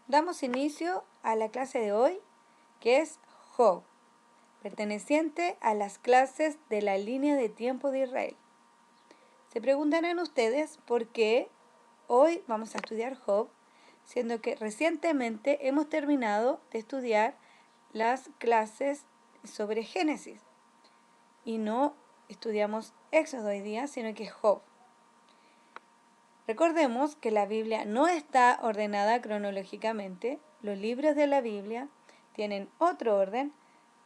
Damos inicio a la clase de hoy, que es Job, perteneciente a las clases de la línea de tiempo de Israel. Se preguntarán ustedes por qué hoy vamos a estudiar Job, siendo que recientemente hemos terminado de estudiar las clases sobre Génesis y no estudiamos Éxodo hoy día, sino que Job. Recordemos que la Biblia no está ordenada cronológicamente, los libros de la Biblia tienen otro orden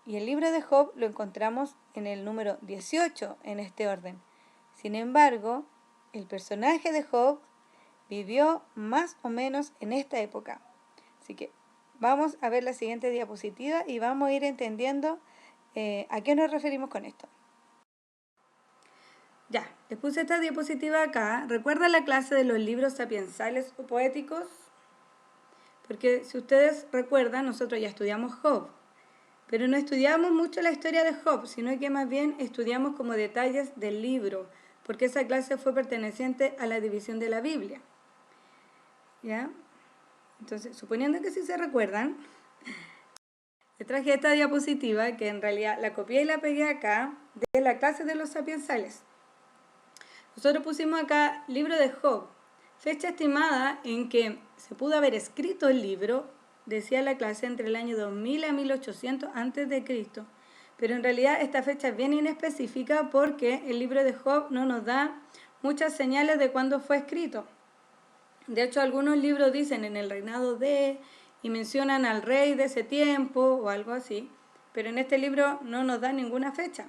y el libro de Job lo encontramos en el número 18 en este orden. Sin embargo, el personaje de Job vivió más o menos en esta época. Así que vamos a ver la siguiente diapositiva y vamos a ir entendiendo a qué nos referimos con esto. Ya, les puse esta diapositiva acá. ¿Recuerdan la clase de los libros sapiensales o poéticos? Porque si ustedes recuerdan, nosotros ya estudiamos Job, pero no estudiamos mucho la historia de Job, sino que más bien estudiamos como detalles del libro, porque esa clase fue perteneciente a la división de la Biblia. ¿Ya? Entonces, suponiendo que sí se recuerdan, les traje esta diapositiva, que en realidad la copié y la pegué acá, de la clase de los sapiensales. Nosotros pusimos acá libro de Job, fecha estimada en que se pudo haber escrito el libro, decía la clase, entre el año 2000 a 1800 a.C. Pero en realidad esta fecha es bien inespecífica porque el libro de Job no nos da muchas señales de cuándo fue escrito. De hecho, algunos libros dicen en el reinado de, y mencionan al rey de ese tiempo o algo así, pero en este libro no nos da ninguna fecha.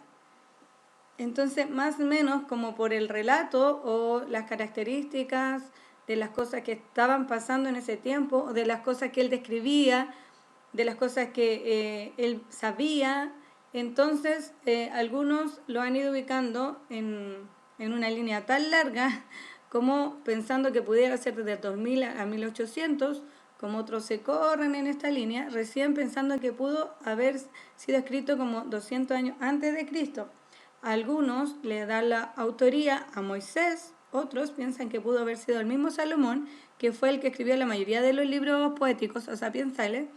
Entonces, más o menos como por el relato o las características de las cosas que estaban pasando en ese tiempo, o de las cosas que él describía, de las cosas que él sabía, entonces algunos lo han ido ubicando en una línea tan larga como pensando que pudiera ser desde 2000 a 1800, como otros se corren en esta línea, recién pensando que pudo haber sido escrito como 200 años antes de Cristo. Algunos le dan la autoría a Moisés, otros piensan que pudo haber sido el mismo Salomón, que fue el que escribió la mayoría de los libros poéticos o sapiensales.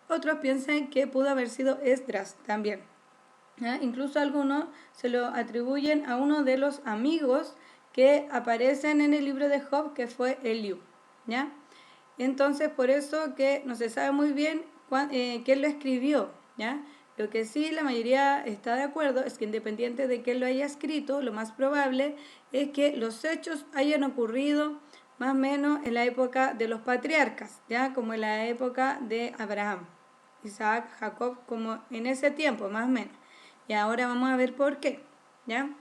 Otros piensan que pudo haber sido Esdras también. ¿Ya? Incluso algunos se lo atribuyen a uno de los amigos que aparecen en el libro de Job, que fue Eliú. ¿Ya? Entonces, por eso que no se sabe muy bien quién lo escribió. ¿Ya? Lo que sí la mayoría está de acuerdo es que independiente de quién lo haya escrito, lo más probable es que los hechos hayan ocurrido más o menos en la época de los patriarcas, ¿ya? Como en la época de Abraham, Isaac, Jacob, como en ese tiempo más o menos. Y ahora vamos a ver por qué, ¿ya?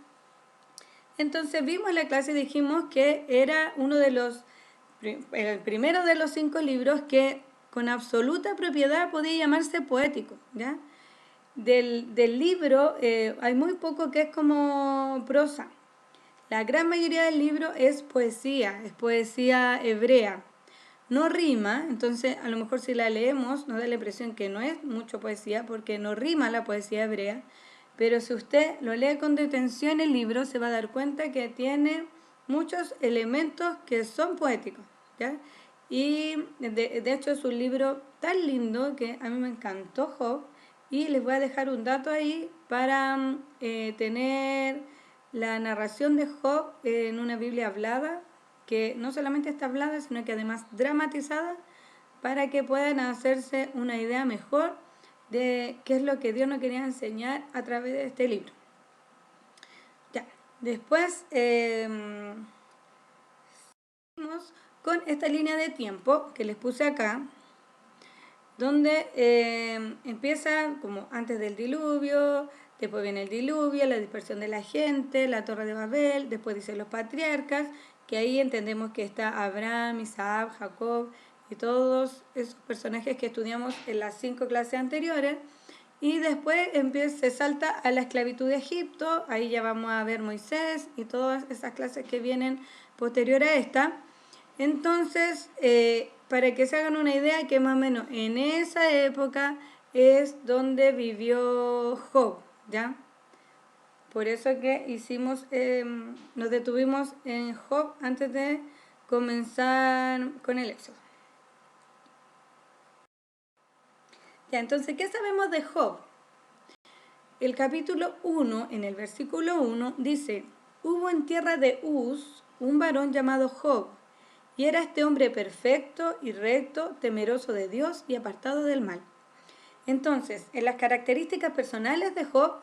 Entonces vimos en la clase y dijimos que era uno de los, el primero de los 5 libros que con absoluta propiedad podía llamarse poético, ¿ya? Del libro hay muy poco que es como prosa. La gran mayoría del libro es poesía hebrea. No rima, entonces a lo mejor si la leemos nos da la impresión que no es mucho poesía porque no rima la poesía hebrea, pero si usted lo lee con detención el libro se va a dar cuenta que tiene muchos elementos que son poéticos, ¿ya? Y de hecho es un libro tan lindo que a mí me encantó Job y les voy a dejar un dato ahí para tener la narración de Job en una Biblia hablada, que no solamente está hablada, sino que además dramatizada, para que puedan hacerse una idea mejor de qué es lo que Dios nos quería enseñar a través de este libro. Ya, después seguimos con esta línea de tiempo que les puse acá, donde empieza como antes del diluvio, después viene el diluvio, la dispersión de la gente, la torre de Babel, después dice los patriarcas, que ahí entendemos que está Abraham, Isaac, Jacob y todos esos personajes que estudiamos en las 5 clases anteriores. Y después se salta a la esclavitud de Egipto, ahí ya vamos a ver Moisés y todas esas clases que vienen posterior a esta. Entonces, para que se hagan una idea, que más o menos en esa época es donde vivió Job, ¿ya? Por eso que nos detuvimos en Job antes de comenzar con el Éxodo. Ya, entonces, ¿qué sabemos de Job? El capítulo 1, en el versículo 1, dice, hubo en tierra de Uz un varón llamado Job, y era este hombre perfecto y recto, temeroso de Dios y apartado del mal. Entonces, en las características personales de Job,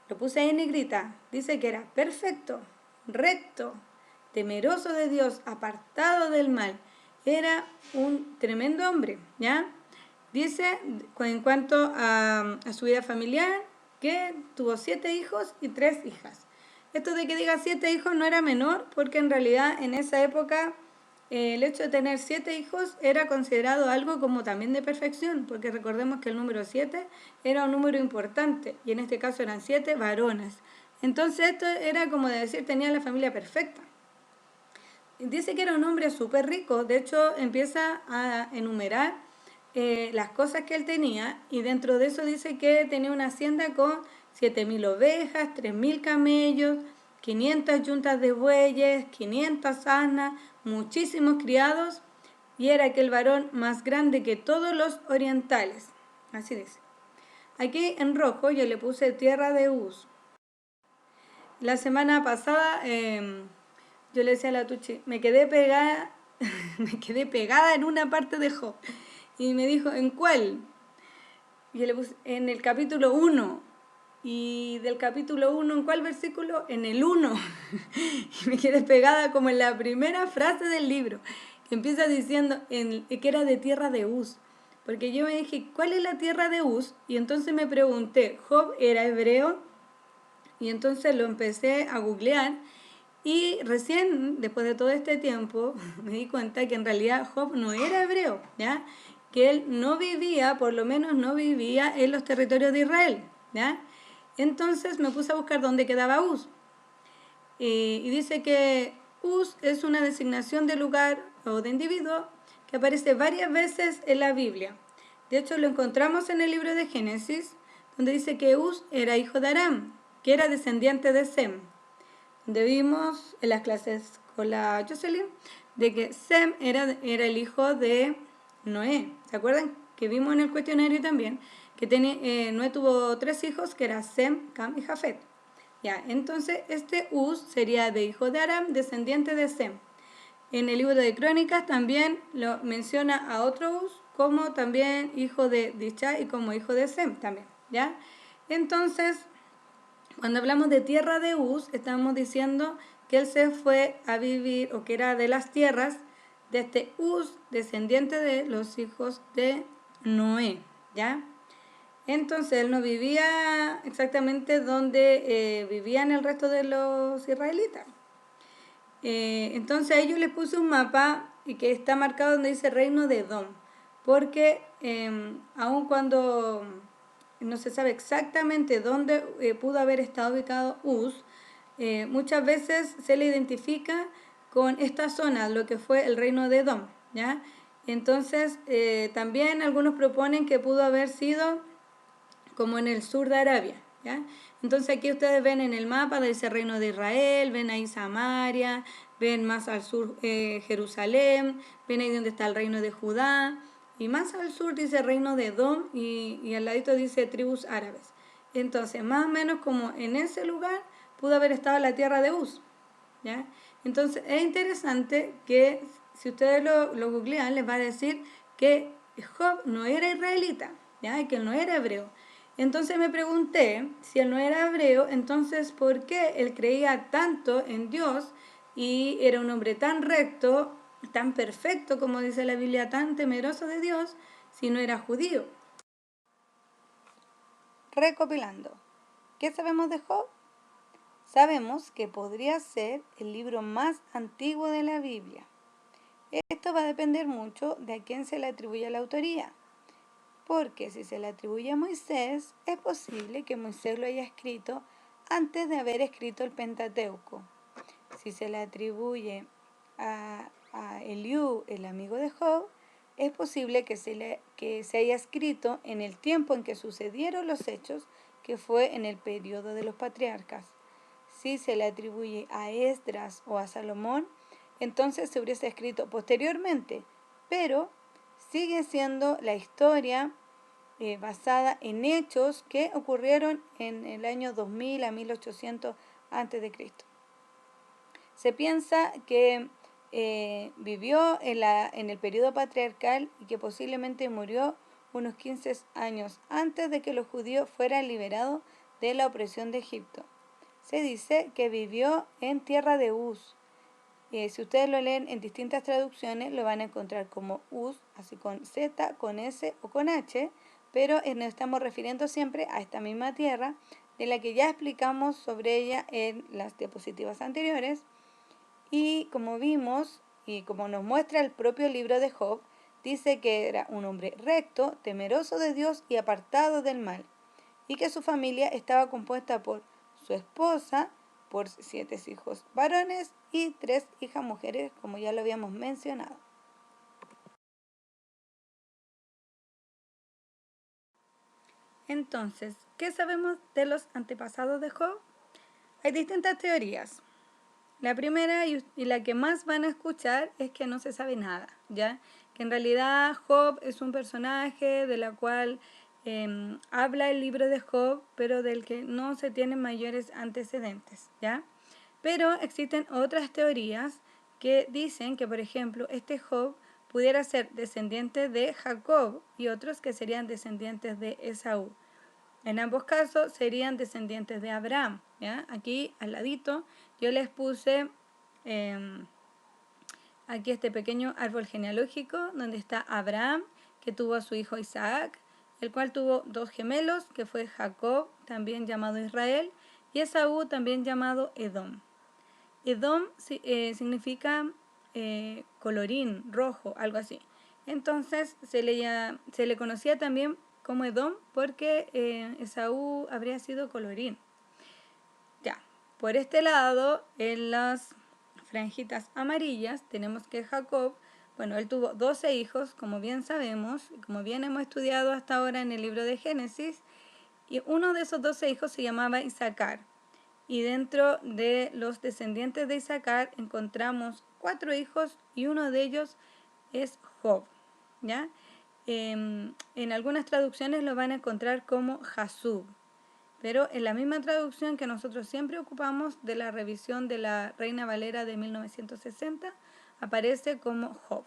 lo puse ahí en negrita, dice que era perfecto, recto, temeroso de Dios, apartado del mal. Era un tremendo hombre, ¿ya? Dice, en cuanto a su vida familiar, que tuvo 7 hijos y 3 hijas. Esto de que diga 7 hijos no era menor, porque en realidad en esa época el hecho de tener 7 hijos era considerado algo como también de perfección, porque recordemos que el número 7 era un número importante, y en este caso eran 7 varones. Entonces esto era como de decir, tenía la familia perfecta. Dice que era un hombre súper rico, de hecho empieza a enumerar las cosas que él tenía, y dentro de eso dice que tenía una hacienda con 7.000 ovejas, 3.000 camellos, 500 yuntas de bueyes, 500 asnas, muchísimos criados, y era aquel varón más grande que todos los orientales. Así dice. Aquí en rojo yo le puse tierra de Uz. La semana pasada yo le decía a la Tuchi, me quedé pegada en una parte de Job. Y me dijo, ¿en cuál? Y yo le puse, en el capítulo 1. Y del capítulo 1, ¿en cuál versículo? En el 1. Y me quedé pegada como en la primera frase del libro, que empieza diciendo que era de tierra de Uz. Porque yo me dije, ¿cuál es la tierra de Uz? Y entonces me pregunté, ¿Job era hebreo? Y entonces lo empecé a googlear, y recién, después de todo este tiempo, me di cuenta que en realidad Job no era hebreo, ¿ya? Que él no vivía, por lo menos no vivía en los territorios de Israel, ¿ya? Entonces me puse a buscar dónde quedaba Uz. Y dice que Uz es una designación de lugar o de individuo que aparece varias veces en la Biblia. De hecho, lo encontramos en el libro de Génesis, donde dice que Uz era hijo de Aram, que era descendiente de Sem. Donde vimos en las clases con la Jocelyn de que Sem era el hijo de Noé. ¿Se acuerdan? Que vimos en el cuestionario también que Noé tuvo 3 hijos, que eran Sem, Cam y Jafet. Ya, entonces este Uz sería de hijo de Aram, descendiente de Sem. En el libro de Crónicas también lo menciona a otro Uz como también hijo de Dicha y como hijo de Sem también, ¿ya? Entonces, cuando hablamos de tierra de Uz, estamos diciendo que él se fue a vivir, o que era de las tierras de este Uz, descendiente de los hijos de Noé, ¿ya? Entonces él no vivía exactamente donde vivían el resto de los israelitas. Entonces a ellos les puse un mapa y que está marcado donde dice reino de Edom, porque aun cuando no se sabe exactamente dónde pudo haber estado ubicado Uz, muchas veces se le identifica con esta zona, lo que fue el reino de Edom, ¿ya? Entonces también algunos proponen que pudo haber sido como en el sur de Arabia, ¿ya? Entonces aquí ustedes ven en el mapa de ese reino de Israel, ven ahí Samaria, ven más al sur Jerusalén, ven ahí donde está el reino de Judá, y más al sur dice reino de Edom, y al ladito dice tribus árabes. Entonces, más o menos como en ese lugar pudo haber estado la tierra de Uz, ¿ya? Entonces es interesante que si ustedes lo googlean, les va a decir que Job no era israelita, ¿ya? Y que él no era hebreo. Entonces me pregunté, si él no era hebreo, entonces ¿por qué él creía tanto en Dios y era un hombre tan recto, tan perfecto, como dice la Biblia, tan temeroso de Dios, si no era judío? Recopilando, ¿qué sabemos de Job? Sabemos que podría ser el libro más antiguo de la Biblia. Esto va a depender mucho de a quién se le atribuye la autoría, porque si se le atribuye a Moisés, es posible que Moisés lo haya escrito antes de haber escrito el Pentateuco. Si se le atribuye a Eliú, el amigo de Job, es posible que se haya escrito en el tiempo en que sucedieron los hechos, que fue en el periodo de los patriarcas. Si se le atribuye a Esdras o a Salomón, entonces se hubiese escrito posteriormente, pero sigue siendo la historia basada en hechos que ocurrieron en el año 2000 a 1800 a.C. Se piensa que vivió en el periodo patriarcal y que posiblemente murió unos 15 años antes de que los judíos fueran liberados de la opresión de Egipto. Se dice que vivió en tierra de Uz. Si ustedes lo leen en distintas traducciones, lo van a encontrar como Uz, así con Z, con S o con H, pero nos estamos refiriendo siempre a esta misma tierra, de la que ya explicamos sobre ella en las diapositivas anteriores. Y como vimos, y como nos muestra el propio libro de Job, dice que era un hombre recto, temeroso de Dios y apartado del mal, y que su familia estaba compuesta por su esposa, por 7 hijos varones y 3 hijas mujeres, como ya lo habíamos mencionado. Entonces, ¿qué sabemos de los antepasados de Job? Hay distintas teorías. La primera y la que más van a escuchar es que no se sabe nada, ¿ya? Que en realidad Job es un personaje de la cual habla el libro de Job, pero del que no se tienen mayores antecedentes, ¿ya? Pero existen otras teorías que dicen que, por ejemplo, este Job pudiera ser descendiente de Jacob y otros que serían descendientes de Esaú. En ambos casos serían descendientes de Abraham, ¿ya? Aquí al ladito yo les puse aquí este pequeño árbol genealógico donde está Abraham, que tuvo a su hijo Isaac, el cual tuvo 2 gemelos, que fue Jacob, también llamado Israel, y Esaú, también llamado Edom. Edom significa colorín, rojo, algo así. Entonces se le conocía también como Edom porque Esaú habría sido colorín. Ya, por este lado, en las franjitas amarillas, tenemos que Jacob, bueno, él tuvo 12 hijos, como bien sabemos, como bien hemos estudiado hasta ahora en el libro de Génesis, y uno de esos 12 hijos se llamaba Isaacar. Y dentro de los descendientes de Isaacar encontramos 4 hijos y uno de ellos es Job, ¿ya? En algunas traducciones lo van a encontrar como Jasub, pero en la misma traducción que nosotros siempre ocupamos de la revisión de la Reina Valera de 1960, aparece como Job.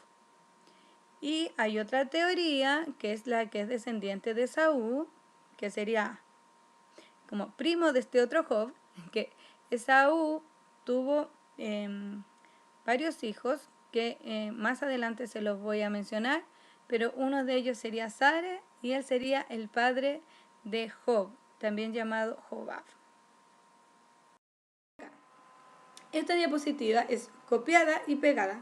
Y hay otra teoría, que es la que es descendiente de Esaú, que sería como primo de este otro Job, que Esaú tuvo varios hijos que más adelante se los voy a mencionar, pero uno de ellos sería Sare y él sería el padre de Job, también llamado Jobab. Esta diapositiva es copiada y pegada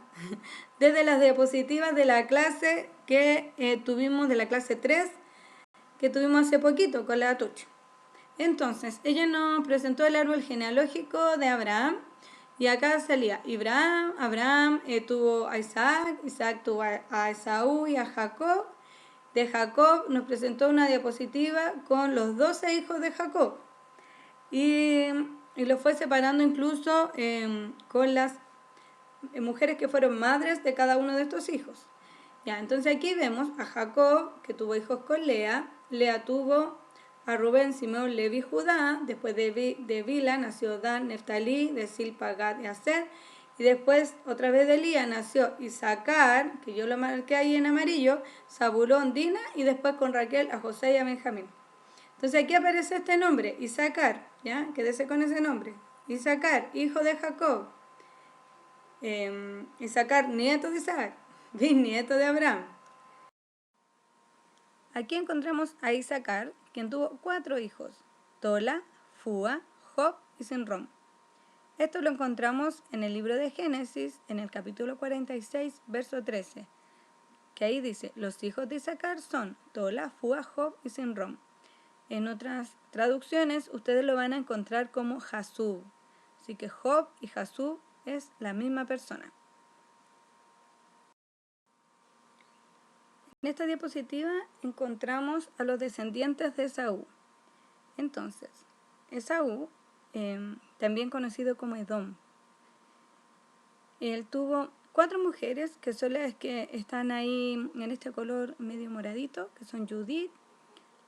desde las diapositivas de la clase que tuvimos, de la clase 3, que tuvimos hace poquito con la Tucha. Entonces, ella nos presentó el árbol genealógico de Abraham y acá salía Abraham tuvo a Isaac, Isaac tuvo a Esaú y a Jacob. De Jacob nos presentó una diapositiva con los 12 hijos de Jacob y lo fue separando incluso con las mujeres que fueron madres de cada uno de estos hijos. Ya, entonces aquí vemos a Jacob, que tuvo hijos con Lea. Lea tuvo a Rubén, Simeón, Levi, Judá. Después de Bila nació Dan, Neftalí, de Silpa, Gad y Aser. Y después, otra vez de Lía, nació Isaacar, que yo lo marqué ahí en amarillo, Zabulón, Dina, y después con Raquel a José y a Benjamín. Entonces aquí aparece este nombre, Isaacar, ¿ya? Quédese con ese nombre. Isaacar, hijo de Jacob. Isaacar, nieto de Isaac, bisnieto de Abraham. Aquí encontramos a Isaacar, quien tuvo 4 hijos, Tola, Fúa, Job y Sinrom. Esto lo encontramos en el libro de Génesis, en el capítulo 46, verso 13, que ahí dice, los hijos de Isaacar son Tola, Fúa, Job y Sinrom. En otras traducciones ustedes lo van a encontrar como Jasub, así que Job y Jasub es la misma persona. En esta diapositiva encontramos a los descendientes de Esaú. Entonces, Esaú, también conocido como Edom, él tuvo 4 mujeres, que son las que están ahí en este color medio moradito, que son Judith,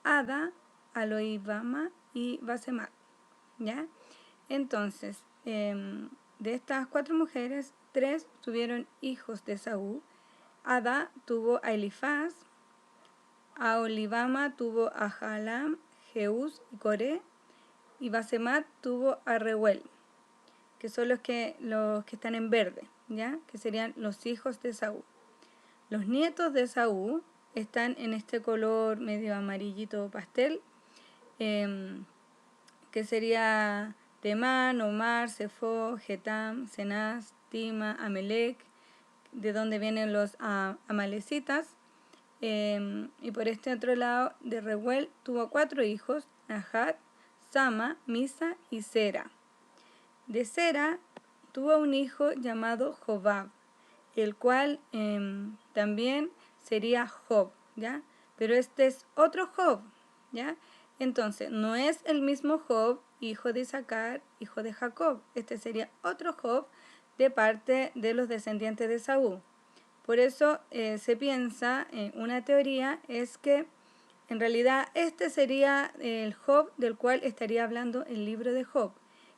Ada, Aloibama y Basemat, ¿ya? Entonces, de estas 4 mujeres, 3 tuvieron hijos de Esaú. Ada tuvo a Elifaz, a Olibama tuvo a Jalam, Jeús y Coré, y Basemat tuvo a Reuel, que son los que están en verde, ¿ya? Que serían los hijos de Esaú. Los nietos de Esaú están en este color medio amarillito pastel, que sería Temán, Omar, Sefo, Getam, Cenaz, Tima, Amelec, de donde vienen los amalecitas. Y por este otro lado, de Reuel tuvo 4 hijos, Nahat, Sama, Misa y Sera. De Sera tuvo un hijo llamado Jobab, el cual también sería Job, ¿ya? Pero este es otro Job, ¿ya? Entonces, no es el mismo Job, hijo de Isaacar, hijo de Jacob. Este sería otro Job de parte de los descendientes de Saúl. Por eso se piensa, una teoría es que en realidad este sería el Job del cual estaría hablando el libro de Job.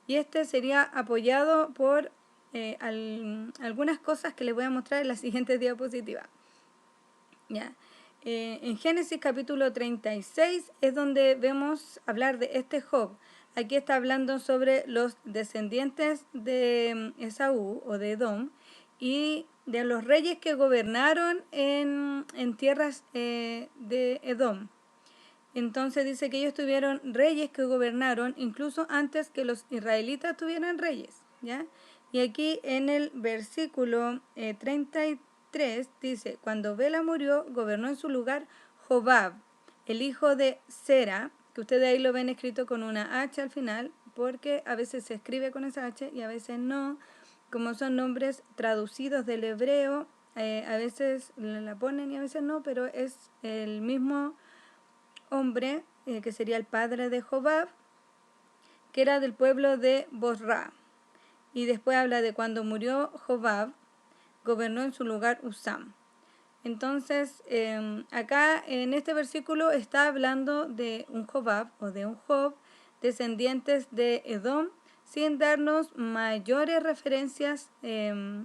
Y este sería apoyado por algunas cosas que les voy a mostrar en la siguiente diapositiva. ¿Ya? En Génesis capítulo 36 es donde vemos hablar de este Job. Aquí está hablando sobre los descendientes de Esaú o de Edom y de los reyes que gobernaron en tierras de Edom. Entonces dice que ellos tuvieron reyes que gobernaron incluso antes que los israelitas tuvieran reyes, ¿ya? Y aquí en el versículo 33 dice, cuando Bela murió, gobernó en su lugar Jobab, el hijo de Sera, que ustedes ahí lo ven escrito con una H al final, porque a veces se escribe con esa H y a veces no, como son nombres traducidos del hebreo, a veces la ponen y a veces no, pero es el mismo hombre, que sería el padre de Jobab, que era del pueblo de Bosra. Y después habla de cuando murió Jobab, gobernó en su lugar Usam. Entonces, acá en este versículo está hablando de un Jobab o de un Job, descendientes de Edom, sin darnos mayores referencias de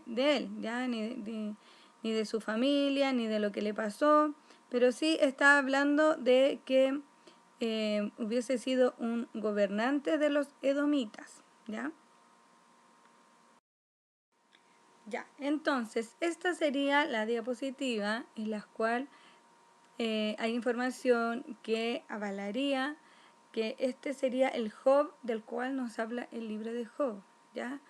él, ¿ya? Ni de su familia, ni de lo que le pasó, pero sí está hablando de que hubiese sido un gobernante de los edomitas, ¿ya? Ya, entonces, esta sería la diapositiva en la cual hay información que avalaría que este sería el Job del cual nos habla el libro de Job, ¿ya?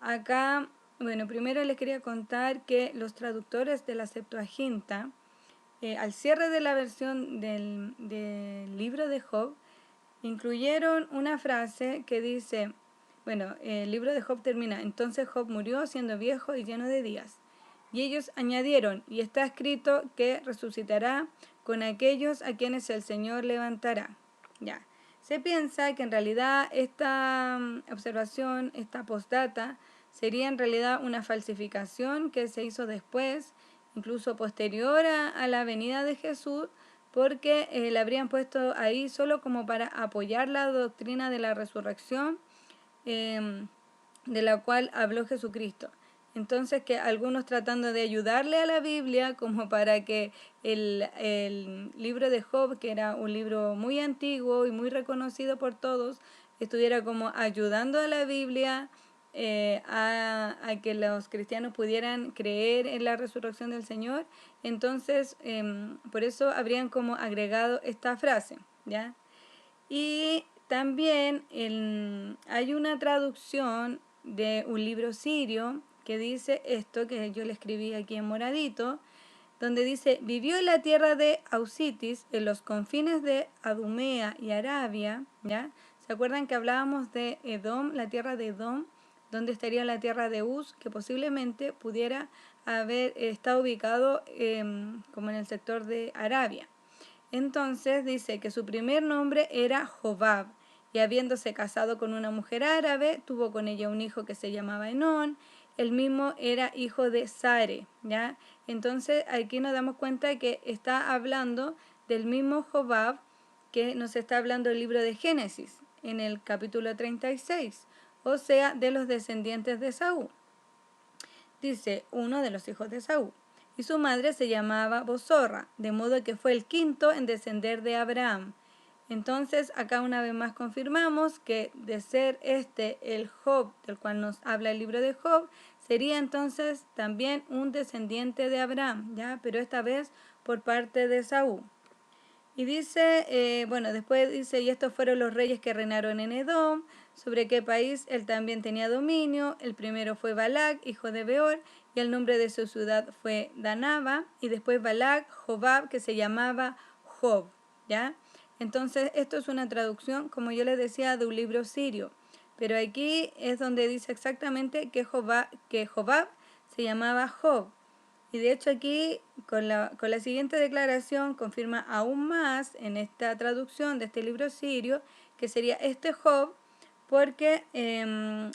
Acá, bueno, primero les quería contar que los traductores de la Septuaginta, al cierre de la versión del libro de Job, incluyeron una frase que dice, bueno, el libro de Job termina, entonces Job murió siendo viejo y lleno de días. Y ellos añadieron, y está escrito que resucitará con aquellos a quienes el Señor levantará. Ya. Se piensa que en realidad esta observación, esta postdata, sería en realidad una falsificación que se hizo después, incluso posterior a la venida de Jesús, porque la habrían puesto ahí solo como para apoyar la doctrina de la resurrección, de la cual habló Jesucristo. Entonces, que algunos tratando de ayudarle a la Biblia, como para que el libro de Job, que era un libro muy antiguo y muy reconocido por todos, estuviera como ayudando a la Biblia a que los cristianos pudieran creer en la resurrección del Señor. Entonces, por eso habrían como agregado esta frase, ¿ya? Y también hay una traducción de un libro sirio que dice esto, que yo le escribí aquí en moradito, donde dice, vivió en la tierra de Ausitis, en los confines de Adumea y Arabia, ¿ya? ¿Se acuerdan que hablábamos de Edom, la tierra de Edom, donde estaría la tierra de Uz, que posiblemente pudiera haber estado ubicado como en el sector de Arabia? Entonces dice que su primer nombre era Jobab, y habiéndose casado con una mujer árabe, tuvo con ella un hijo que se llamaba Enón. El mismo era hijo de Sare, ¿ya? Entonces aquí nos damos cuenta que está hablando del mismo Jobab que nos está hablando el libro de Génesis, en el capítulo 36, o sea, de los descendientes de Esaú. Dice, uno de los hijos de Esaú. Y su madre se llamaba Bozorra, de modo que fue el quinto en descender de Abraham. Entonces, acá una vez más confirmamos que de ser el Job, del cual nos habla el libro de Job, sería entonces también un descendiente de Abraham, ¿ya? Pero esta vez por parte de Esaú. Y dice, después dice, y estos fueron los reyes que reinaron en Edom, sobre qué país él también tenía dominio. El primero fue Balac, hijo de Beor, y el nombre de su ciudad fue Danaba, y después Balac, Jobab, que se llamaba Job, ¿ya? Entonces, esto es una traducción, como yo les decía, de un libro sirio. Pero aquí es donde dice exactamente que Jobab se llamaba Job. Y de hecho aquí, con la siguiente declaración, confirma aún más en esta traducción de este libro sirio, que sería este Job, porque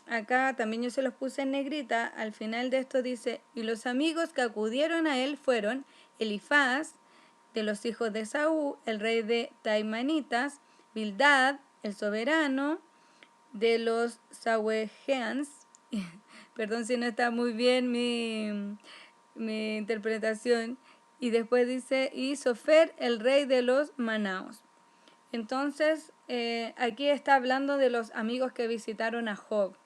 acá también yo se los puse en negrita, al final de esto dice, y los amigos que acudieron a él fueron Elifaz, de los hijos de Saúl, el rey de Taimanitas, Bildad, el soberano, de los Sawejeans, perdón si no está muy bien mi interpretación, y después dice, y Sofer, el rey de los Manaos. Entonces, aquí está hablando de los amigos que visitaron a Job.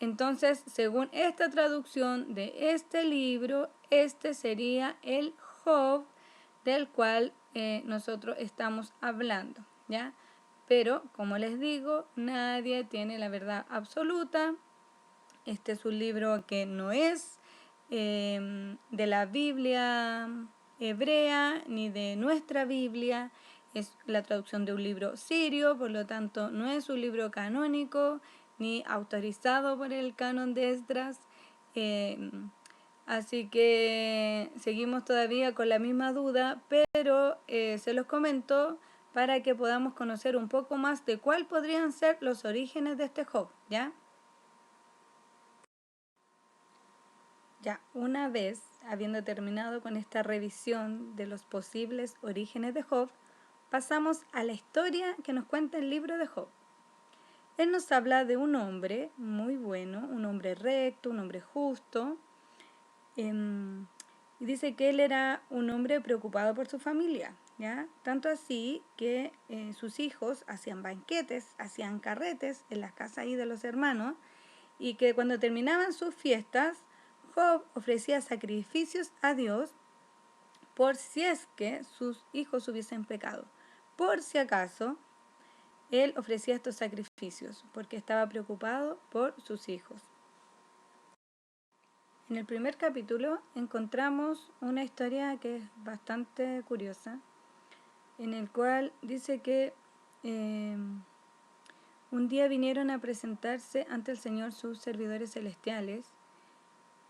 Entonces, según esta traducción de este libro, este sería el Job del cual nosotros estamos hablando, ¿ya? Pero, como les digo, nadie tiene la verdad absoluta. Este es un libro que no es de la Biblia hebrea ni de nuestra Biblia. Es la traducción de un libro sirio, por lo tanto no es un libro canónico ni autorizado por el canon de Esdras. Así que seguimos todavía con la misma duda, pero se los comento para que podamos conocer un poco más de cuál podrían ser los orígenes de este Job, ¿ya? Ya, una vez habiendo terminado con esta revisión de los posibles orígenes de Job, pasamos a la historia que nos cuenta el libro de Job. Él nos habla de un hombre muy bueno, un hombre recto, un hombre justo, y dice que él era un hombre preocupado por su familia, ¿ya? Tanto así que sus hijos hacían banquetes, hacían carretes en las casas ahí de los hermanos, y que cuando terminaban sus fiestas, Job ofrecía sacrificios a Dios por si es que sus hijos hubiesen pecado. Por si acaso, él ofrecía estos sacrificios porque estaba preocupado por sus hijos. En el primer capítulo encontramos una historia que es bastante curiosa, en el cual dice que un día vinieron a presentarse ante el Señor sus servidores celestiales,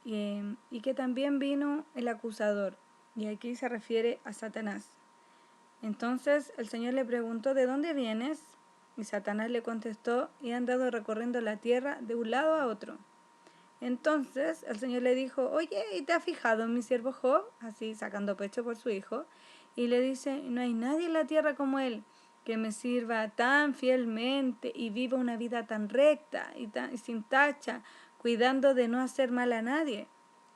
y que también vino el acusador, y aquí se refiere a Satanás. Entonces el Señor le preguntó, ¿de dónde vienes? Y Satanás le contestó, he andado recorriendo la tierra de un lado a otro. Entonces el Señor le dijo, oye, ¿y te has fijado en mi siervo Job? Así sacando pecho por su hijo. Y le dice, no hay nadie en la tierra como él, que me sirva tan fielmente y viva una vida tan recta y sin tacha, cuidando de no hacer mal a nadie.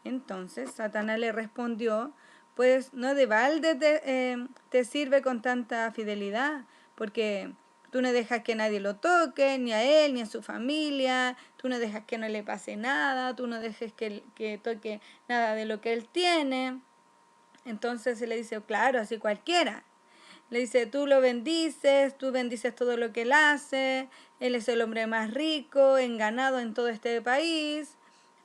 Entonces Satanás le respondió, pues no de balde te sirve con tanta fidelidad, porque tú no dejas que nadie lo toque, ni a él, ni a su familia, tú no dejas que no le pase nada, tú no dejes que toque nada de lo que él tiene. Entonces se le dice, claro, así cualquiera. Le dice, tú lo bendices, tú bendices todo lo que él hace, él es el hombre más rico, en ganado en todo este país.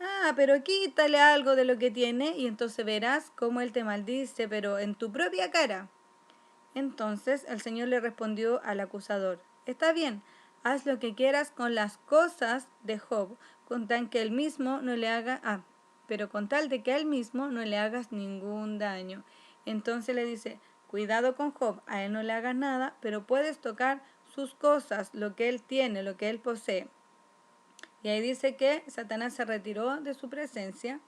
Ah, pero quítale algo de lo que tiene y entonces verás cómo él te maldice, pero en tu propia cara. Entonces el Señor le respondió al acusador, está bien, haz lo que quieras con las cosas de Job, con tal que él mismo no le haga, pero con tal de que a él mismo no le hagas ningún daño. Entonces le dice, cuidado con Job, a él no le hagas nada, pero puedes tocar sus cosas, lo que él tiene, lo que él posee. Y ahí dice que Satanás se retiró de su presencia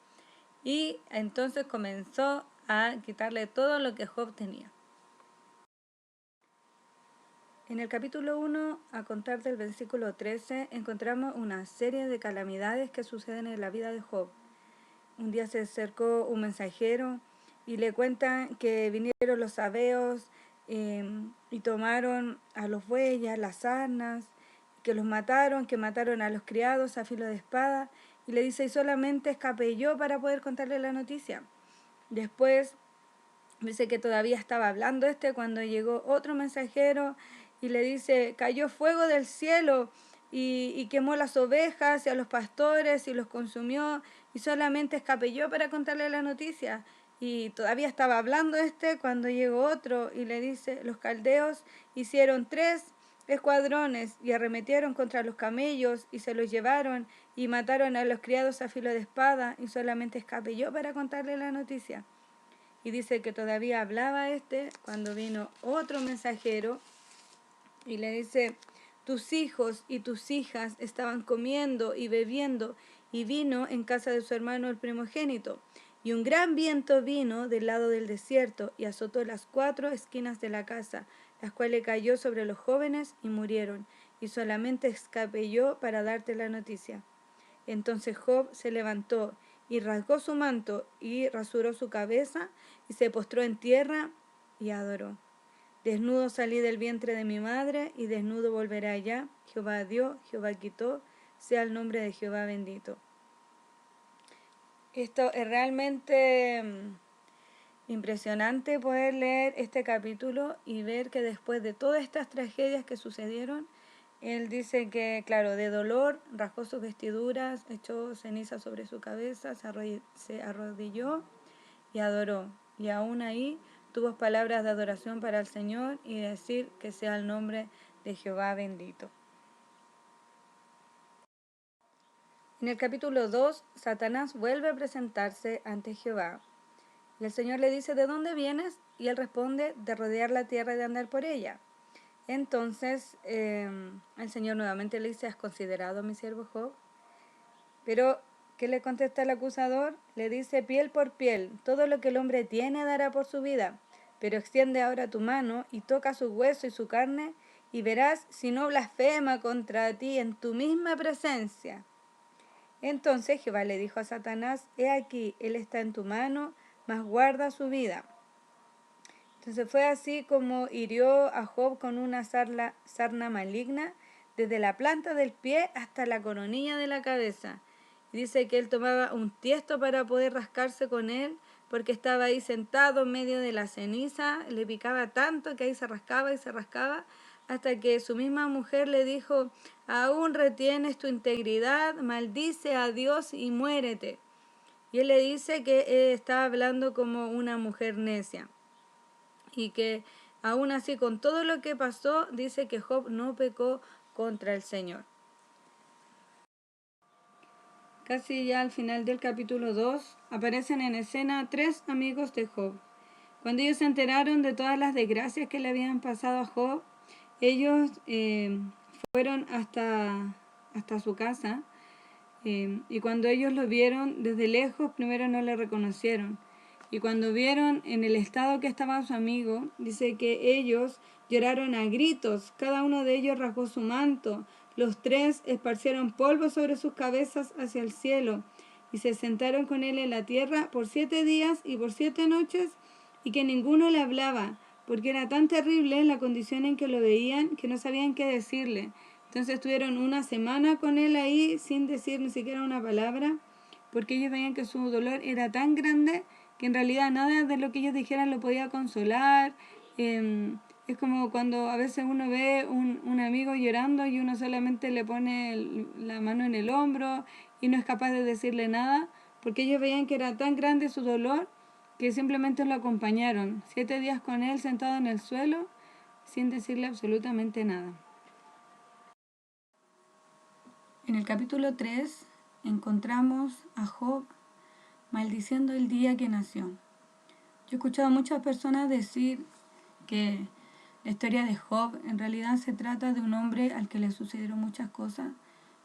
y entonces comenzó a quitarle todo lo que Job tenía. En el capítulo 1, a contar del versículo 13, encontramos una serie de calamidades que suceden en la vida de Job. Un día se acercó un mensajero y le cuentan que vinieron los sabeos y tomaron a los bueyes, a las asnas, que los mataron, que mataron a los criados a filo de espada. Y le dice, y solamente escapé yo para poder contarle la noticia. Después dice que todavía estaba hablando cuando llegó otro mensajero y le dice, cayó fuego del cielo y quemó las ovejas y a los pastores y los consumió y solamente escapé yo para contarle la noticia. Y todavía estaba hablando cuando llegó otro y le dice, los caldeos hicieron 3 escuadrones y arremetieron contra los camellos y se los llevaron y mataron a los criados a filo de espada y solamente escapé yo para contarle la noticia. Y dice que todavía hablaba cuando vino otro mensajero y le dice, tus hijos y tus hijas estaban comiendo y bebiendo y vino en casa de su hermano el primogénito. Y un gran viento vino del lado del desierto y azotó las 4 esquinas de la casa, las cuales cayó sobre los jóvenes y murieron. Y solamente escapé yo para darte la noticia. Entonces Job se levantó y rasgó su manto y rasuró su cabeza y se postró en tierra y adoró. Desnudo salí del vientre de mi madre y desnudo volveré allá. Jehová dio, Jehová quitó, sea el nombre de Jehová bendito. Esto es realmente impresionante poder leer este capítulo y ver que después de todas estas tragedias que sucedieron, él dice que, claro, de dolor rasgó sus vestiduras, echó ceniza sobre su cabeza, se arrodilló y adoró. Y aún ahí tuvo palabras de adoración para el Señor y decir que sea el nombre de Jehová bendito. En el capítulo 2, Satanás vuelve a presentarse ante Jehová. Y el Señor le dice, ¿de dónde vienes? Y él responde, de rodear la tierra y de andar por ella. Entonces el Señor nuevamente le dice, ¿has considerado a mi siervo Job? Pero, ¿qué le contesta el acusador? Le dice, piel por piel, todo lo que el hombre tiene dará por su vida. Pero extiende ahora tu mano y toca su hueso y su carne, y verás si no blasfema contra ti en tu misma presencia. Entonces Jehová le dijo a Satanás, he aquí, él está en tu mano, mas guarda su vida. Entonces fue así como hirió a Job con una sarna maligna, desde la planta del pie hasta la coronilla de la cabeza. Y dice que él tomaba un tiesto para poder rascarse con él, porque estaba ahí sentado en medio de la ceniza, le picaba tanto que ahí se rascaba, hasta que su misma mujer le dijo, aún retienes tu integridad, maldice a Dios y muérete. Y él le dice que estaba hablando como una mujer necia. Y que aún así, con todo lo que pasó, dice que Job no pecó contra el Señor. Casi ya al final del capítulo 2, aparecen en escena 3 amigos de Job. Cuando ellos se enteraron de todas las desgracias que le habían pasado a Job, ellos fueron hasta su casa y cuando ellos lo vieron desde lejos, primero no le reconocieron. Y cuando vieron en el estado que estaba su amigo, dice que ellos lloraron a gritos, cada uno de ellos rasgó su manto, los 3 esparcieron polvo sobre sus cabezas hacia el cielo, y se sentaron con él en la tierra por 7 días y por 7 noches, y que ninguno le hablaba, porque era tan terrible la condición en que lo veían que no sabían qué decirle. Entonces estuvieron una semana con él ahí sin decir ni siquiera una palabra, porque ellos veían que su dolor era tan grande que en realidad nada de lo que ellos dijeran lo podía consolar. Es como cuando a veces uno ve un amigo llorando y uno solamente le pone la mano en el hombro y no es capaz de decirle nada, porque ellos veían que era tan grande su dolor que simplemente lo acompañaron 7 días con él sentado en el suelo sin decirle absolutamente nada. En el capítulo 3 encontramos a Job maldiciendo el día que nació. Yo he escuchado a muchas personas decir que la historia de Job en realidad se trata de un hombre al que le sucedieron muchas cosas,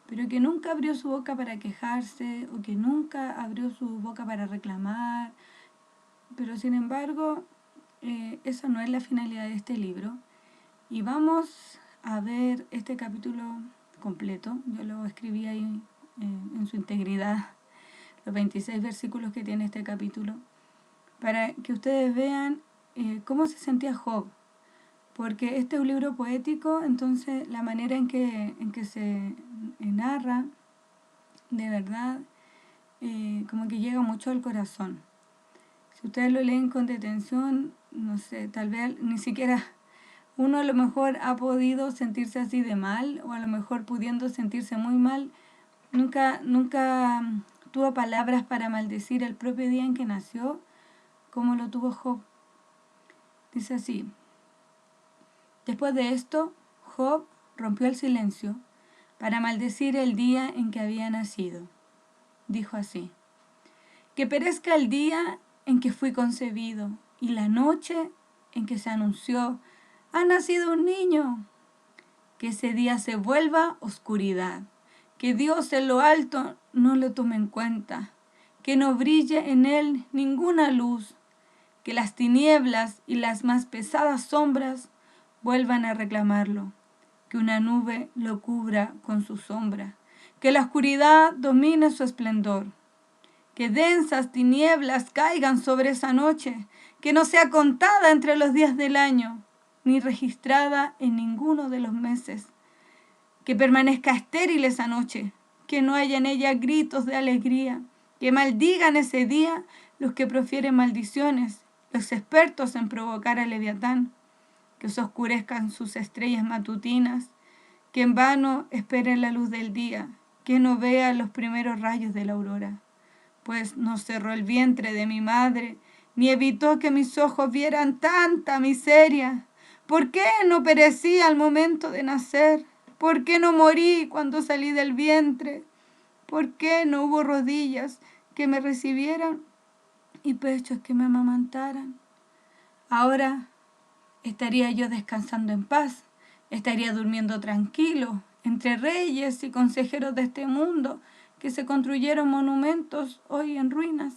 pero que nunca abrió su boca para quejarse o que nunca abrió su boca para reclamar. Pero sin embargo, esa no es la finalidad de este libro. Y vamos a ver este capítulo completo. Yo lo escribí ahí en su integridad, los 26 versículos que tiene este capítulo, para que ustedes vean cómo se sentía Job. Porque este es un libro poético, entonces la manera en que se narra, de verdad, como que llega mucho al corazón. Si ustedes lo leen con detención, no sé, tal vez ni siquiera uno a lo mejor ha podido sentirse así de mal, o a lo mejor pudiendo sentirse muy mal, nunca tuvo palabras para maldecir el propio día en que nació, como lo tuvo Job. Dice así: después de esto, Job rompió el silencio para maldecir el día en que había nacido. Dijo así: que perezca el día en que fui concebido y la noche en que se anunció: ha nacido un niño. Que ese día se vuelva oscuridad, que Dios en lo alto no lo tome en cuenta, que no brille en él ninguna luz, que las tinieblas y las más pesadas sombras vuelvan a reclamarlo, que una nube lo cubra con su sombra, que la oscuridad domine su esplendor, que densas tinieblas caigan sobre esa noche, que no sea contada entre los días del año, ni registrada en ninguno de los meses, que permanezca estéril esa noche, que no haya en ella gritos de alegría, que maldigan ese día los que profieren maldiciones, los expertos en provocar al Leviatán, que se oscurezcan sus estrellas matutinas, que en vano esperen la luz del día, que no vea los primeros rayos de la aurora, pues no cerró el vientre de mi madre, ni evitó que mis ojos vieran tanta miseria. ¿Por qué no perecí al momento de nacer? ¿Por qué no morí cuando salí del vientre? ¿Por qué no hubo rodillas que me recibieran y pechos que me amamantaran? Ahora estaría yo descansando en paz, estaría durmiendo tranquilo entre reyes y consejeros de este mundo que se construyeron monumentos hoy en ruinas,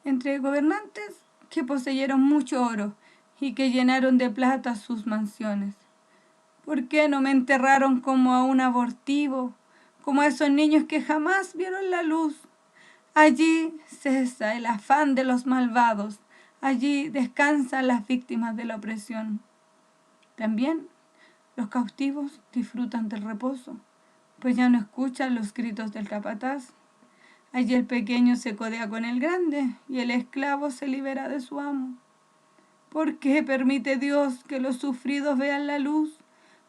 entre gobernantes que poseyeron mucho oro y que llenaron de plata sus mansiones. ¿Por qué no me enterraron como a un abortivo, como a esos niños que jamás vieron la luz? Allí cesa el afán de los malvados, allí descansan las víctimas de la opresión. También los cautivos disfrutan del reposo, pues ya no escuchan los gritos del capataz. Allí el pequeño se codea con el grande y el esclavo se libera de su amo. ¿Por qué permite Dios que los sufridos vean la luz?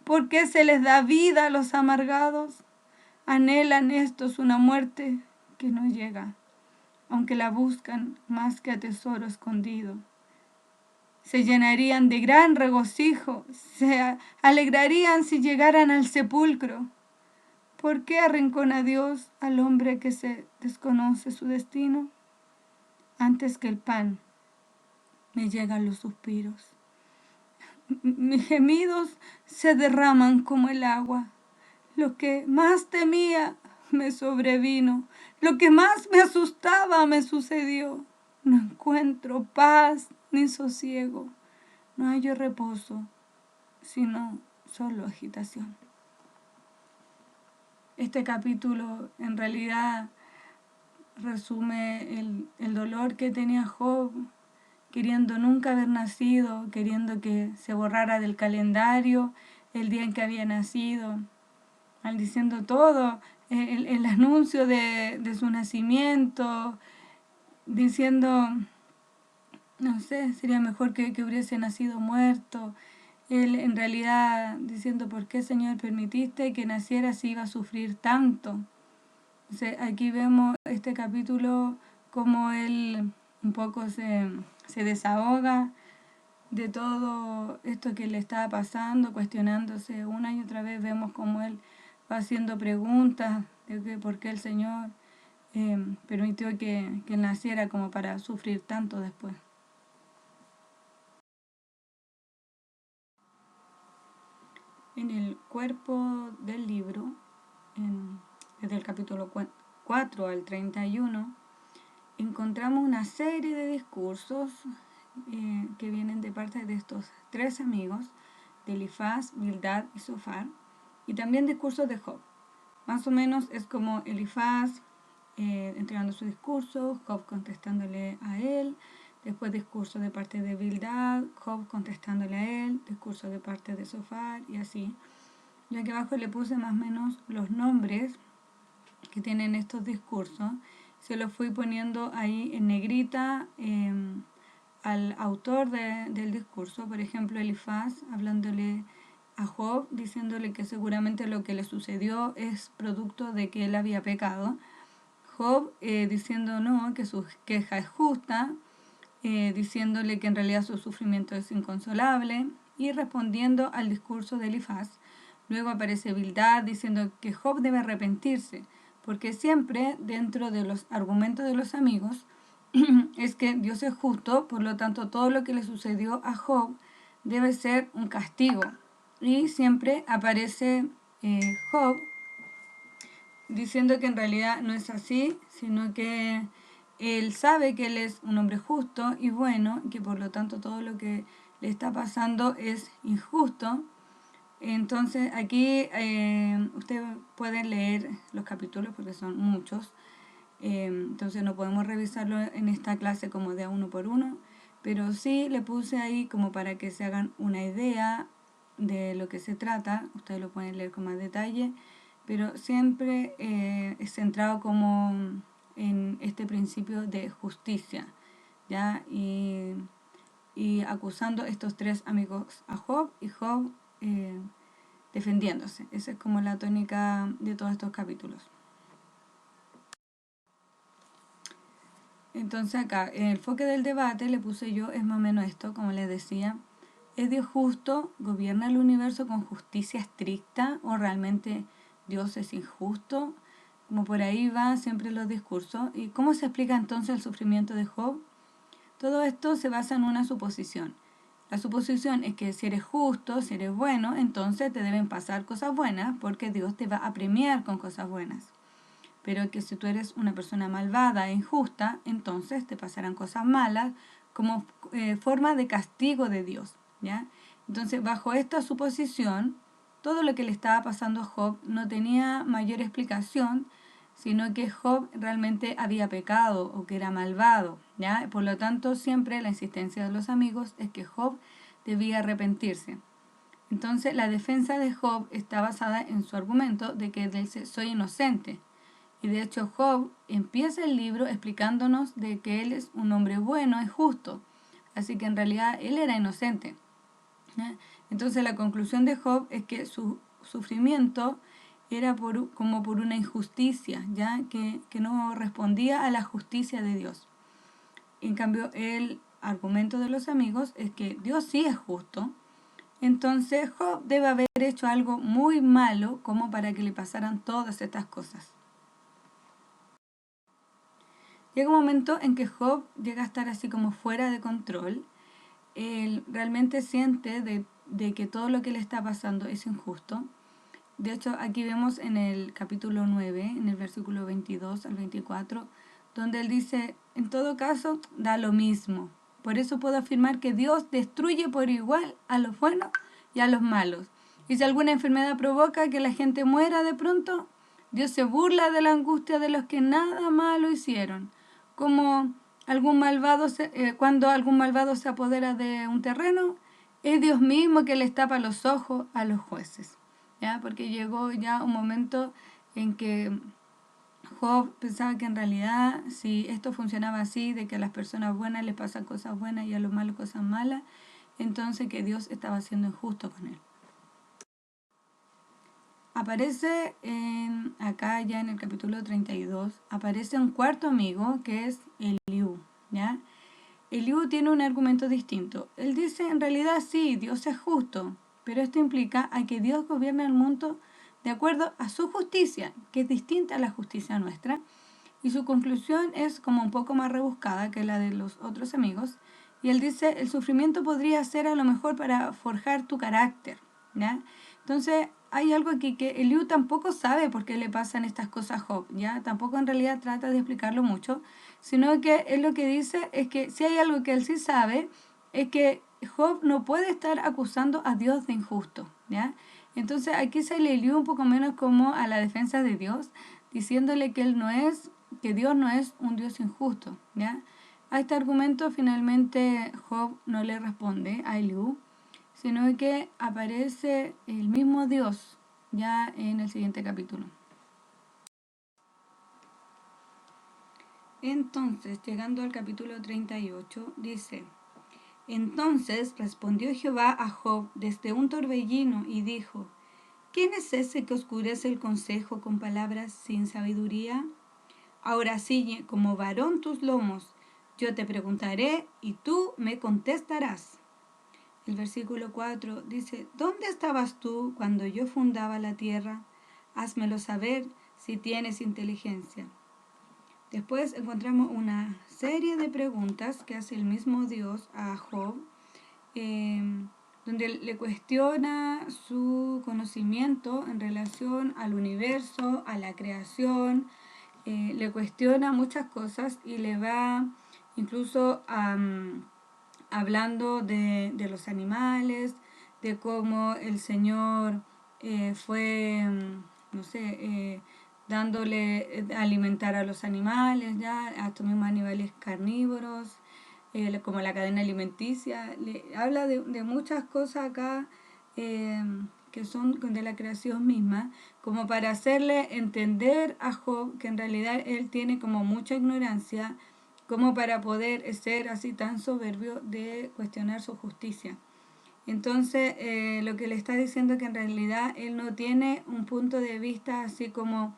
¿Por qué se les da vida a los amargados? Anhelan estos una muerte que no llega, aunque la buscan más que a tesoro escondido. Se llenarían de gran regocijo, se alegrarían si llegaran al sepulcro. ¿Por qué arrincona Dios al hombre que se desconoce su destino? Antes que el pan me llegan los suspiros. Mis gemidos se derraman como el agua. Lo que más temía me sobrevino. Lo que más me asustaba me sucedió. No encuentro paz ni sosiego. No hallo reposo, sino solo agitación. Este capítulo en realidad resume el dolor que tenía Job, queriendo nunca haber nacido, queriendo que se borrara del calendario el día en que había nacido, maldiciendo todo, el anuncio de su nacimiento, diciendo, no sé, sería mejor que hubiese nacido muerto. Él en realidad diciendo, ¿por qué, Señor, permitiste que naciera si iba a sufrir tanto? O sea, aquí vemos este capítulo como él un poco se desahoga de todo esto que le estaba pasando, cuestionándose una y otra vez. Vemos como él va haciendo preguntas de que por qué el Señor permitió que naciera como para sufrir tanto después. En el cuerpo del libro, desde el capítulo 4 al 31, encontramos una serie de discursos que vienen de parte de estos tres amigos de Elifaz, Bildad y Zofar, y también discursos de Job. Más o menos es como Elifaz entregando su discurso, Job contestándole a él, después discurso de parte de Bildad, Job contestándole a él, discurso de parte de Zofar y así. Yo aquí abajo le puse más o menos los nombres que tienen estos discursos, se los fui poniendo ahí en negrita al autor del discurso, por ejemplo Elifaz hablándole a Job, diciéndole que seguramente lo que le sucedió es producto de que él había pecado. Job diciendo no, que su queja es justa, diciéndole que en realidad su sufrimiento es inconsolable y respondiendo al discurso de Elifaz. Luego aparece Bildad diciendo que Job debe arrepentirse, porque siempre dentro de los argumentos de los amigos es que Dios es justo, por lo tanto todo lo que le sucedió a Job debe ser un castigo. Y siempre aparece Job diciendo que en realidad no es así, sino que él sabe que él es un hombre justo y bueno, que por lo tanto todo lo que le está pasando es injusto. Entonces aquí ustedes pueden leer los capítulos porque son muchos, entonces no podemos revisarlo en esta clase como de a uno por uno, pero sí le puse ahí como para que se hagan una idea de lo que se trata, ustedes lo pueden leer con más detalle, pero siempre es centrado como en este principio de justicia, ¿ya? Y acusando a estos tres amigos a Job y Job defendiéndose. Esa es como la tónica de todos estos capítulos. Entonces acá, en el enfoque del debate le puse yo, es más o menos esto, como les decía, ¿es Dios justo? ¿Gobierna el universo con justicia estricta o realmente Dios es injusto? Como por ahí va siempre los discursos. ¿Y cómo se explica entonces el sufrimiento de Job? Todo esto se basa en una suposición. La suposición es que si eres justo, si eres bueno, entonces te deben pasar cosas buenas porque Dios te va a premiar con cosas buenas. Pero que si tú eres una persona malvada e injusta, entonces te pasarán cosas malas como forma de castigo de Dios, ¿ya? Entonces, bajo esta suposición, todo lo que le estaba pasando a Job no tenía mayor explicación, sino que Job realmente había pecado o que era malvado, ¿ya? Por lo tanto, siempre la insistencia de los amigos es que Job debía arrepentirse. Entonces, la defensa de Job está basada en su argumento de que él dice, soy inocente. Y de hecho Job empieza el libro explicándonos de que él es un hombre bueno y justo. Así que en realidad él era inocente. Entonces la conclusión de Job es que su sufrimiento era como por una injusticia, ¿ya? Que no respondía a la justicia de Dios. En cambio, el argumento de los amigos es que Dios sí es justo. Entonces Job debe haber hecho algo muy malo como para que le pasaran todas estas cosas. Llega un momento en que Job llega a estar así como fuera de control. Él realmente siente de que todo lo que le está pasando es injusto. De hecho, aquí vemos en el capítulo 9, en el versículo 22 al 24, donde él dice, en todo caso, da lo mismo. Por eso puedo afirmar que Dios destruye por igual a los buenos y a los malos. Y si alguna enfermedad provoca que la gente muera de pronto, Dios se burla de la angustia de los que nada malo hicieron. Como cuando algún malvado se apodera de un terreno, es Dios mismo que les tapa los ojos a los jueces. ¿Ya? Porque llegó ya un momento en que Job pensaba que en realidad si esto funcionaba así, de que a las personas buenas les pasan cosas buenas y a los malos cosas malas, entonces que Dios estaba siendo injusto con él. Aparece acá ya en el capítulo 32, aparece un cuarto amigo que es Eliú, ¿ya? Eliú tiene un argumento distinto. Él dice, en realidad sí, Dios es justo, pero esto implica a que Dios gobierna el mundo de acuerdo a su justicia, que es distinta a la justicia nuestra, y su conclusión es como un poco más rebuscada que la de los otros amigos, y él dice, el sufrimiento podría ser a lo mejor para forjar tu carácter, ¿ya? Entonces, hay algo aquí que Eliú tampoco sabe por qué le pasan estas cosas a Job, ¿ya? Tampoco en realidad trata de explicarlo mucho, sino que él lo que dice es que si hay algo que él sí sabe, es que Job no puede estar acusando a Dios de injusto, ¿ya? Entonces aquí se le lió un poco menos como a la defensa de Dios, diciéndole que Dios no es un Dios injusto, ¿ya? A este argumento finalmente Job no le responde a Eliú, sino que aparece el mismo Dios ya en el siguiente capítulo. Entonces, llegando al capítulo 38, dice: Entonces respondió Jehová a Job desde un torbellino y dijo: ¿Quién es ese que oscurece el consejo con palabras sin sabiduría? Ahora ciñe como varón tus lomos, yo te preguntaré y tú me contestarás. El versículo 4 dice: ¿Dónde estabas tú cuando yo fundaba la tierra? Házmelo saber si tienes inteligencia. Después encontramos una serie de preguntas que hace el mismo Dios a Job, donde le cuestiona su conocimiento en relación al universo, a la creación, le cuestiona muchas cosas y le va incluso hablando de los animales, de cómo el Señor fue, no sé, dándole alimentar a los animales, ya, a estos mismos animales carnívoros, como la cadena alimenticia. Le habla de muchas cosas acá que son de la creación misma, como para hacerle entender a Job que en realidad él tiene como mucha ignorancia, como para poder ser así tan soberbio de cuestionar su justicia. Entonces, lo que le está diciendo es que en realidad él no tiene un punto de vista así como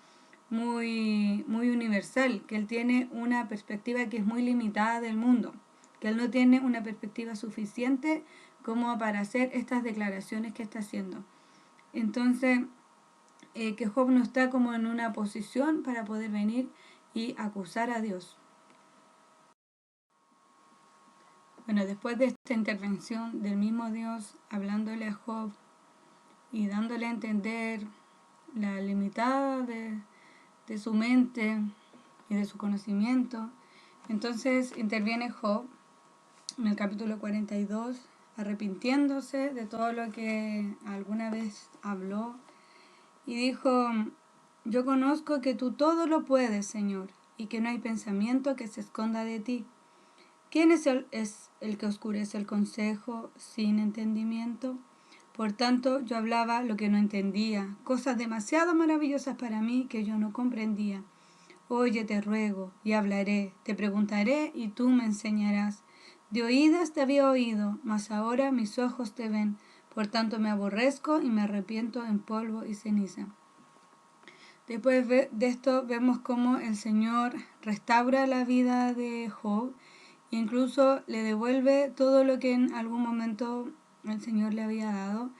muy universal, que él tiene una perspectiva que es muy limitada del mundo, que él no tiene una perspectiva suficiente como para hacer estas declaraciones que está haciendo. Entonces, que Job no está como en una posición para poder venir y acusar a Dios. Bueno, después de esta intervención del mismo Dios hablándole a Job y dándole a entender la limitada de su mente y de su conocimiento, entonces interviene Job en el capítulo 42, arrepintiéndose de todo lo que alguna vez habló, y dijo: Yo conozco que tú todo lo puedes, Señor, y que no hay pensamiento que se esconda de ti. ¿Quién es el que oscurece el consejo sin entendimiento? Por tanto, yo hablaba lo que no entendía, cosas demasiado maravillosas para mí que yo no comprendía. Oye, te ruego, y hablaré, te preguntaré, y tú me enseñarás. De oídas te había oído, mas ahora mis ojos te ven. Por tanto me aborrezco y me arrepiento en polvo y ceniza. Después de esto vemos cómo el Señor restaura la vida de Job, e incluso le devuelve todo lo que en algún momento el Señor le había dado.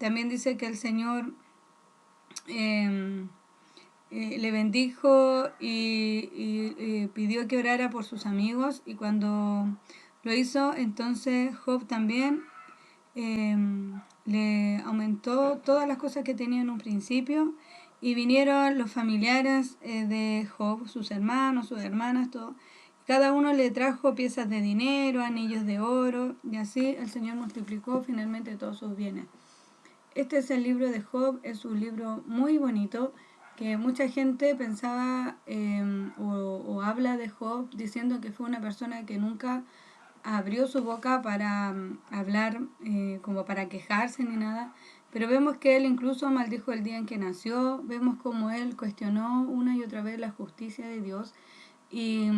También dice que el Señor le bendijo y pidió que orara por sus amigos, y cuando lo hizo, entonces Job también le aumentó todas las cosas que tenía en un principio, y vinieron los familiares de Job, sus hermanos, sus hermanas, todo. Cada uno le trajo piezas de dinero, anillos de oro, y así el Señor multiplicó finalmente todos sus bienes. Este es el libro de Job, es un libro muy bonito, que mucha gente pensaba o habla de Job diciendo que fue una persona que nunca abrió su boca para hablar, como para quejarse ni nada, pero vemos que él incluso maldijo el día en que nació, vemos como él cuestionó una y otra vez la justicia de Dios, y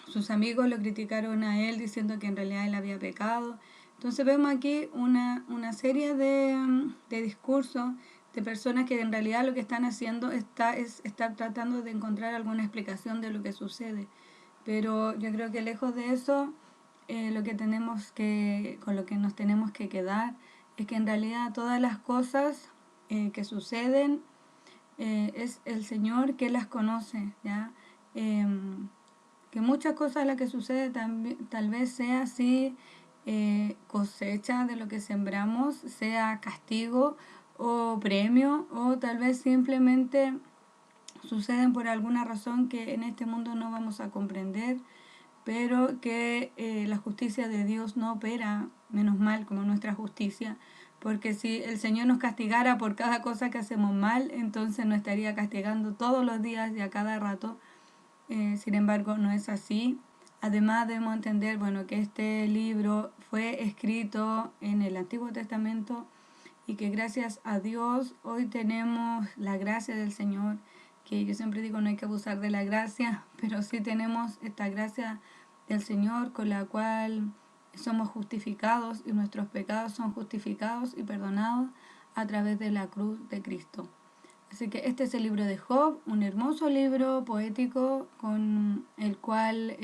sus amigos lo criticaron a él diciendo que en realidad él había pecado. Entonces vemos aquí una serie de discursos de personas que en realidad lo que están haciendo es estar tratando de encontrar alguna explicación de lo que sucede. Pero yo creo que lejos de eso, con lo que nos tenemos que quedar es que en realidad todas las cosas que suceden, es el Señor que las conoce, ¿ya? Que muchas cosas las que sucede tal vez sea así, cosecha de lo que sembramos, sea castigo o premio, o tal vez simplemente suceden por alguna razón que en este mundo no vamos a comprender, pero que la justicia de Dios no opera, menos mal, como nuestra justicia, porque si el Señor nos castigara por cada cosa que hacemos mal, entonces nos estaría castigando todos los días y a cada rato. Sin embargo, no es así. Además, debemos entender, bueno, que este libro fue escrito en el Antiguo Testamento y que gracias a Dios hoy tenemos la gracia del Señor, que yo siempre digo no hay que abusar de la gracia, pero sí tenemos esta gracia del Señor con la cual somos justificados y nuestros pecados son justificados y perdonados a través de la cruz de Cristo. Así que este es el libro de Job, un hermoso libro poético con el cual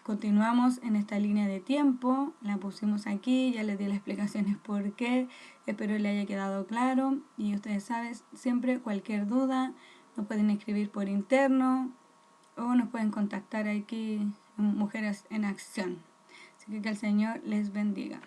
continuamos en esta línea de tiempo. La pusimos aquí, ya les di las explicaciones por qué. Espero le haya quedado claro. Y ustedes saben, siempre cualquier duda nos pueden escribir por interno o nos pueden contactar aquí en Mujeres en Acción. Así que el Señor les bendiga.